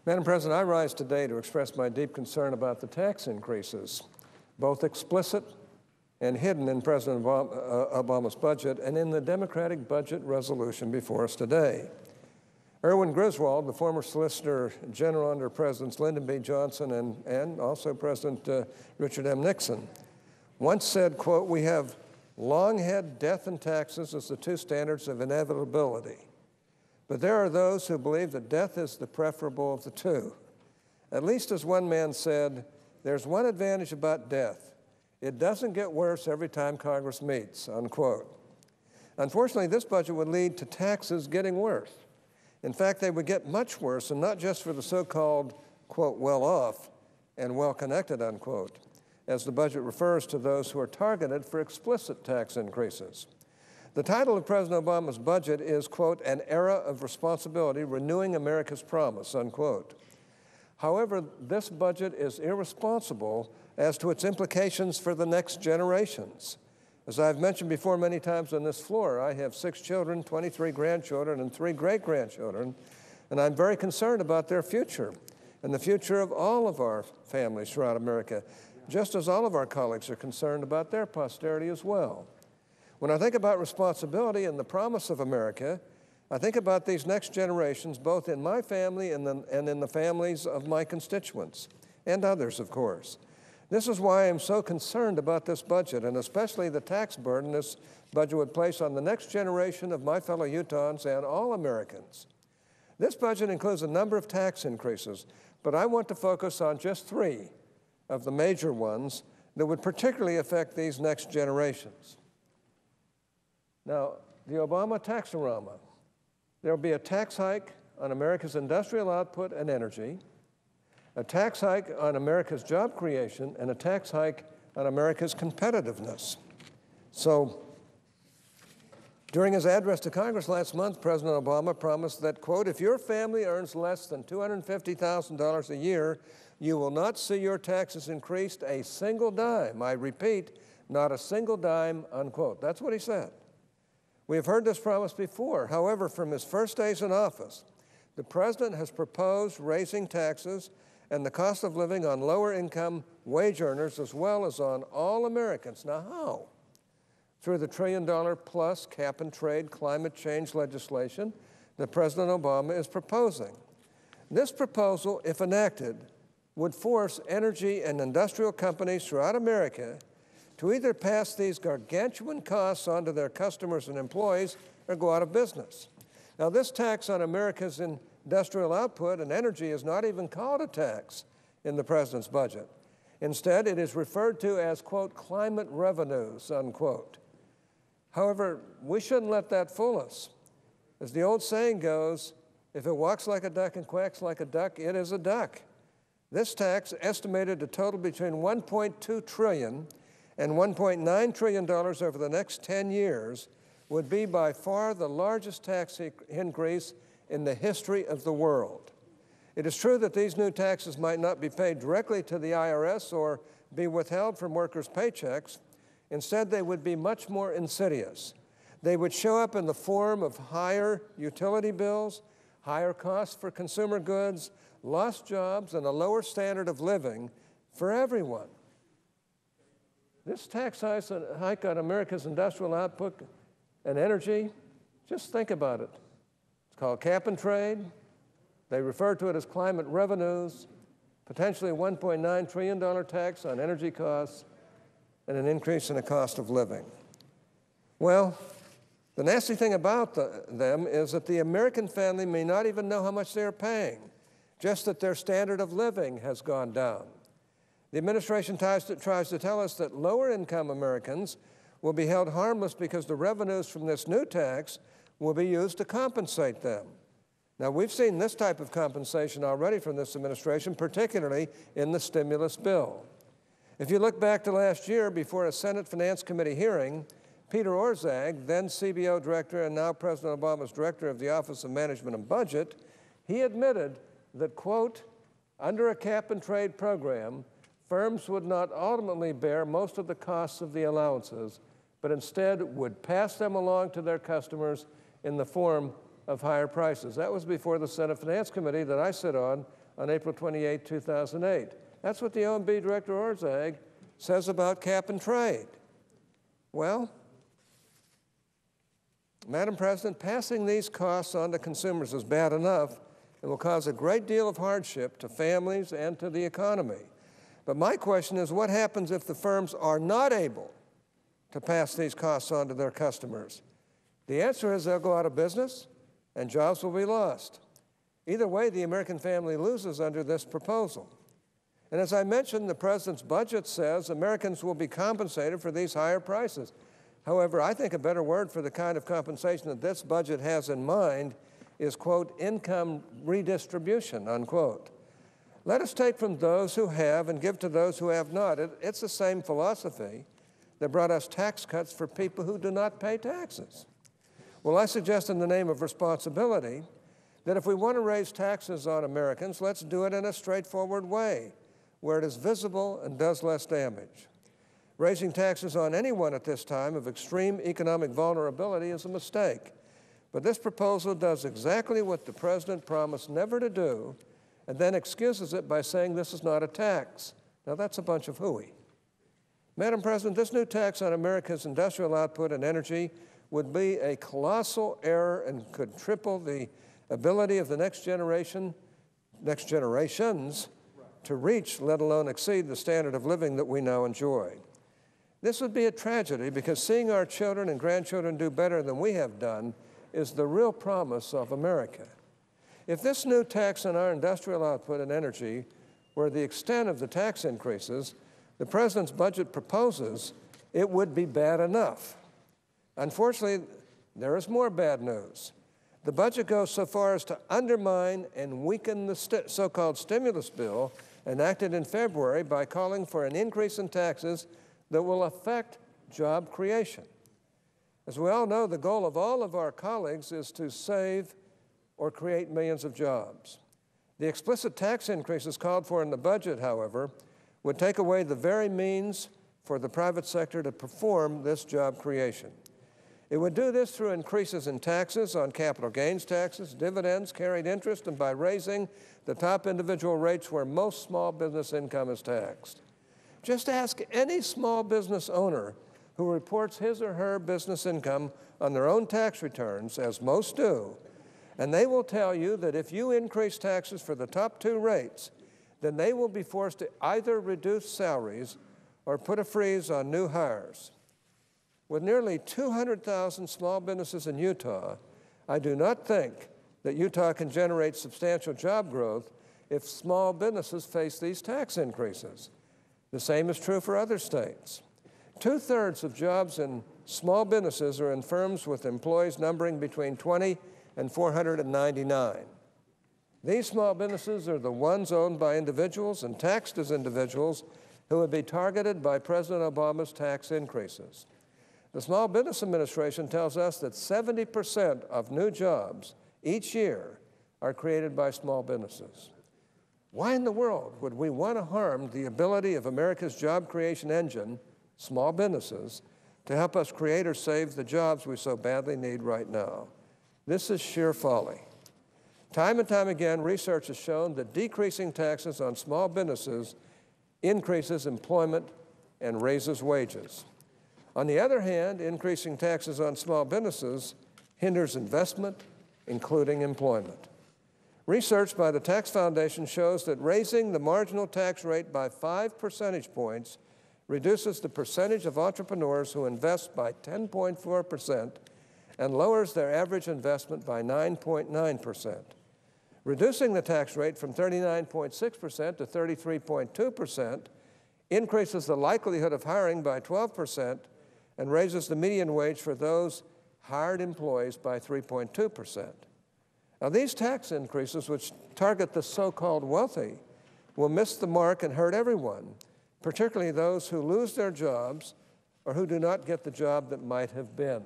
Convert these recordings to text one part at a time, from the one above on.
Madam President, I rise today to express my deep concern about the tax increases, both explicit and hidden in President Obama's budget and in the Democratic budget resolution before us today. Erwin Griswold, the former Solicitor General under Presidents Lyndon B. Johnson and also President Richard M. Nixon, once said, quote, "We have long had death and taxes as the two standards of inevitability. But there are those who believe that death is the preferable of the two. At least as one man said, there's one advantage about death. It doesn't get worse every time Congress meets," unquote. Unfortunately, this budget would lead to taxes getting worse. In fact, they would get much worse, and not just for the so-called, quote, well-off and well-connected, unquote, as the budget refers to those who are targeted for explicit tax increases. The title of President Obama's budget is, quote, "An Era of Responsibility, Renewing America's Promise," unquote. However, this budget is irresponsible as to its implications for the next generations. As I've mentioned before many times on this floor, I have 6 children, 23 grandchildren, and 3 great-grandchildren, and I'm very concerned about their future and the future of all of our families throughout America, just as all of our colleagues are concerned about their posterity as well. When I think about responsibility and the promise of America, I think about these next generations, both in my family and in the families of my constituents, and others, of course. This is why I'm so concerned about this budget, and especially the tax burden this budget would place on the next generation of my fellow Utahns and all Americans. This budget includes a number of tax increases, but I want to focus on just 3 of the major ones that would particularly affect these next generations. Now, the Obama taxorama. There will be a tax hike on America's industrial output and energy, a tax hike on America's job creation, and a tax hike on America's competitiveness. So, during his address to Congress last month, President Obama promised that, quote, "If your family earns less than $250,000 a year, you will not see your taxes increased a single dime. I repeat, not a single dime," unquote. That's what he said. We have heard this promise before. However, from his first days in office, the President has proposed raising taxes and the cost of living on lower-income wage earners as well as on all Americans. Now, how? Through the $1 trillion-plus cap-and-trade climate change legislation that President Obama is proposing. This proposal, if enacted, would force energy and industrial companies throughout America to either pass these gargantuan costs on to their customers and employees or go out of business. Now, this tax on America's industrial output and energy is not even called a tax in the President's budget. Instead, it is referred to as, quote, "climate revenues," unquote. However, we shouldn't let that fool us. As the old saying goes, if it walks like a duck and quacks like a duck, it is a duck. This tax, estimated to total between $1.2 trillion and $1.9 trillion over the next 10 years, would be by far the largest tax increase in the history of the world. It is true that these new taxes might not be paid directly to the IRS or be withheld from workers' paychecks. Instead, they would be much more insidious. They would show up in the form of higher utility bills, higher costs for consumer goods, lost jobs, and a lower standard of living for everyone. This tax hike on America's industrial output and energy, just think about it. It's called cap-and-trade. They refer to it as climate revenues, potentially a $1.9 trillion tax on energy costs, and an increase in the cost of living. Well, the nasty thing about them is that the American family may not even know how much they are paying, just that their standard of living has gone down. The administration tries to tell us that lower-income Americans will be held harmless because the revenues from this new tax will be used to compensate them. Now, we've seen this type of compensation already from this administration, particularly in the stimulus bill. If you look back to last year before a Senate Finance Committee hearing, Peter Orszag, then CBO director and now President Obama's director of the Office of Management and Budget, he admitted that, quote, "Under a cap-and-trade program, firms would not ultimately bear most of the costs of the allowances, but instead would pass them along to their customers in the form of higher prices." That was before the Senate Finance Committee that I sit on on April 28, 2008. That's what the OMB Director Orszag says about cap and trade. Well, Madam President, passing these costs on to consumers is bad enough and will cause a great deal of hardship to families and to the economy. But my question is, what happens if the firms are not able to pass these costs on to their customers? The answer is they'll go out of business and jobs will be lost. Either way, the American family loses under this proposal. And as I mentioned, the President's budget says Americans will be compensated for these higher prices. However, I think a better word for the kind of compensation that this budget has in mind is, quote, income redistribution, unquote. Let us take from those who have and give to those who have not. It's the same philosophy that brought us tax cuts for people who do not pay taxes. Well, I suggest in the name of responsibility that if we want to raise taxes on Americans, let's do it in a straightforward way, where it is visible and does less damage. Raising taxes on anyone at this time of extreme economic vulnerability is a mistake. But this proposal does exactly what the President promised never to do, and then excuses it by saying this is not a tax. Now, that's a bunch of hooey. Madam President, this new tax on America's industrial output and energy would be a colossal error and could triple the ability of the next generations to reach, let alone exceed, the standard of living that we now enjoy. This would be a tragedy because seeing our children and grandchildren do better than we have done is the real promise of America. If this new tax on our industrial output and energy were the extent of the tax increases the President's budget proposes, it would be bad enough. Unfortunately, there is more bad news. The budget goes so far as to undermine and weaken the so-called stimulus bill enacted in February by calling for an increase in taxes that will affect job creation. As we all know, the goal of all of our colleagues is to save or create millions of jobs. The explicit tax increases called for in the budget, however, would take away the very means for the private sector to perform this job creation. It would do this through increases in taxes on capital gains taxes, dividends, carried interest, and by raising the top individual rates where most small business income is taxed. Just ask any small business owner who reports his or her business income on their own tax returns, as most do, and they will tell you that if you increase taxes for the top two rates, then they will be forced to either reduce salaries or put a freeze on new hires. With nearly 200,000 small businesses in Utah, I do not think that Utah can generate substantial job growth if small businesses face these tax increases. The same is true for other states. 2/3 of jobs in small businesses are in firms with employees numbering between 20 and 499. These small businesses are the ones owned by individuals and taxed as individuals who would be targeted by President Obama's tax increases. The Small Business Administration tells us that 70% of new jobs each year are created by small businesses. Why in the world would we want to harm the ability of America's job creation engine, small businesses, to help us create or save the jobs we so badly need right now? This is sheer folly. Time and time again, research has shown that decreasing taxes on small businesses increases employment and raises wages. On the other hand, increasing taxes on small businesses hinders investment, including employment. Research by the Tax Foundation shows that raising the marginal tax rate by 5 percentage points reduces the percentage of entrepreneurs who invest by 10.4% and lowers their average investment by 9.9%. Reducing the tax rate from 39.6% to 33.2% increases the likelihood of hiring by 12% and raises the median wage for those hired employees by 3.2%. Now, these tax increases, which target the so-called wealthy, will miss the mark and hurt everyone, particularly those who lose their jobs or who do not get the job that might have been.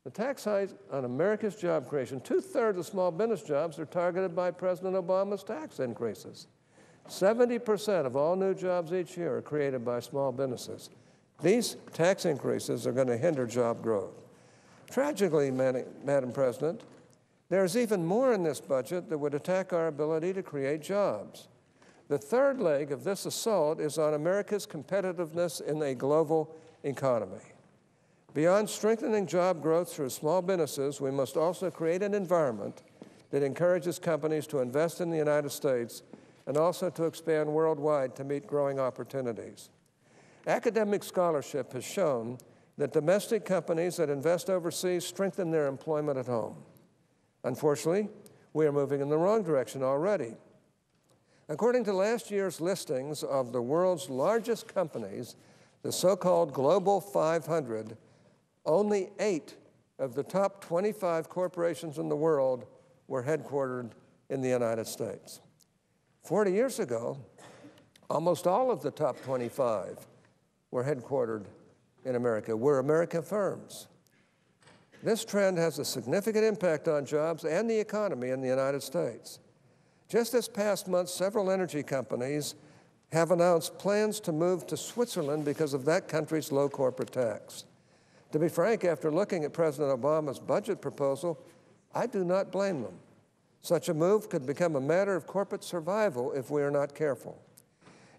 The tax hike on America's job creation, 2/3 of small business jobs are targeted by President Obama's tax increases. 70% of all new jobs each year are created by small businesses. These tax increases are going to hinder job growth. Tragically, Madam President, There's even more in this budget that would attack our ability to create jobs. The third leg of this assault is on America's competitiveness in a global economy. Beyond strengthening job growth through small businesses, we must also create an environment that encourages companies to invest in the United States and also to expand worldwide to meet growing opportunities. Academic scholarship has shown that domestic companies that invest overseas strengthen their employment at home. Unfortunately, we are moving in the wrong direction already. According to last year's listings of the world's largest companies, the so-called Global 500, only 8 of the top 25 corporations in the world were headquartered in the United States. 40 years ago, almost all of the top 25 were headquartered in America, were American firms. This trend has a significant impact on jobs and the economy in the United States. Just this past month, several energy companies have announced plans to move to Switzerland because of that country's low corporate tax. To be frank, after looking at President Obama's budget proposal, I do not blame them. Such a move could become a matter of corporate survival if we are not careful.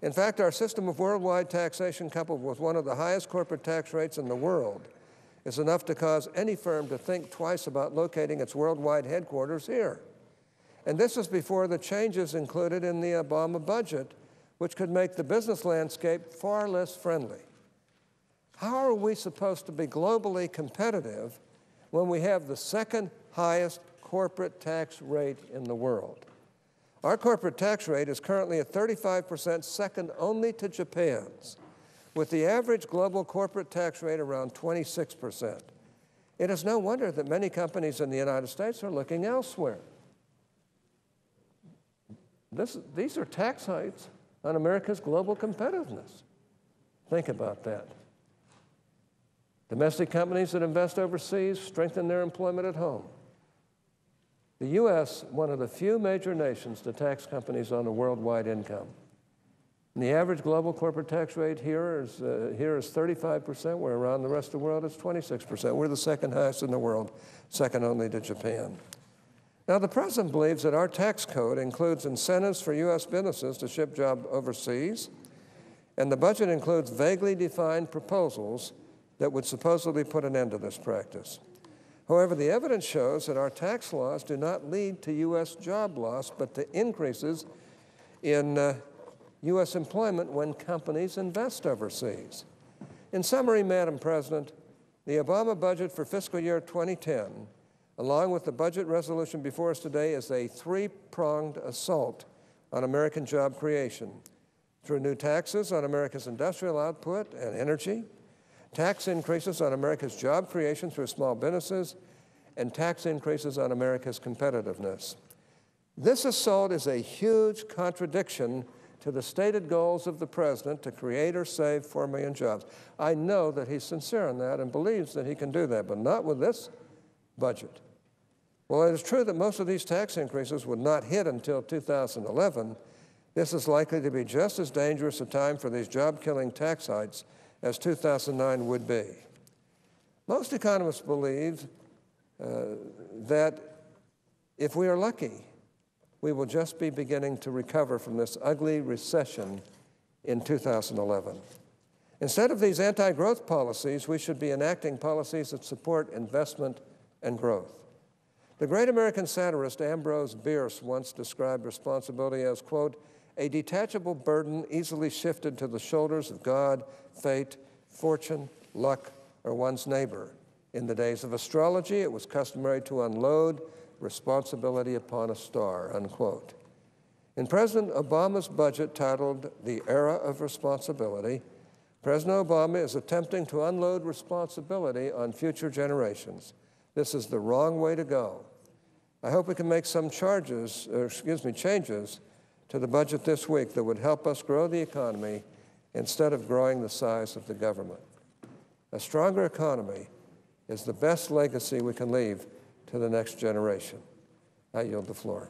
In fact, our system of worldwide taxation, coupled with one of the highest corporate tax rates in the world, is enough to cause any firm to think twice about locating its worldwide headquarters here. And this is before the changes included in the Obama budget, which could make the business landscape far less friendly. How are we supposed to be globally competitive when we have the second highest corporate tax rate in the world? Our corporate tax rate is currently at 35%, second only to Japan's, with the average global corporate tax rate around 26%. It is no wonder that many companies in the United States are looking elsewhere. These are tax hikes on America's global competitiveness. Think about that. Domestic companies that invest overseas strengthen their employment at home. The U.S., one of the few major nations to tax companies on a worldwide income. And the average global corporate tax rate here is 35%, where around the rest of the world it's 26%. We're the second highest in the world, second only to Japan. Now, the President believes that our tax code includes incentives for U.S. businesses to ship jobs overseas, and the budget includes vaguely defined proposals that would supposedly put an end to this practice. However, the evidence shows that our tax laws do not lead to U.S. job loss, but to increases in U.S. employment when companies invest overseas. In summary, Madam President, the Obama budget for fiscal year 2010, along with the budget resolution before us today, is a three-pronged assault on American job creation through new taxes on America's industrial output and energy, tax increases on America's job creation through small businesses, and tax increases on America's competitiveness. This assault is a huge contradiction to the stated goals of the President to create or save 4 million jobs. I know that he's sincere in that and believes that he can do that, but not with this budget. While it is true that most of these tax increases would not hit until 2011, this is likely to be just as dangerous a time for these job-killing tax hikes as 2009 would be. Most economists believe that if we are lucky, we will just be beginning to recover from this ugly recession in 2011. Instead of these anti-growth policies, we should be enacting policies that support investment and growth. The great American satirist Ambrose Bierce once described responsibility as, quote, a detachable burden easily shifted to the shoulders of God, fate, fortune, luck, or one's neighbor. In the days of astrology, it was customary to unload responsibility upon a star, unquote. In President Obama's budget titled The Era of Responsibility, President Obama is attempting to unload responsibility on future generations. This is the wrong way to go. I hope we can make some changes to the budget this week that would help us grow the economy instead of growing the size of the government. A stronger economy is the best legacy we can leave to the next generation. I yield the floor.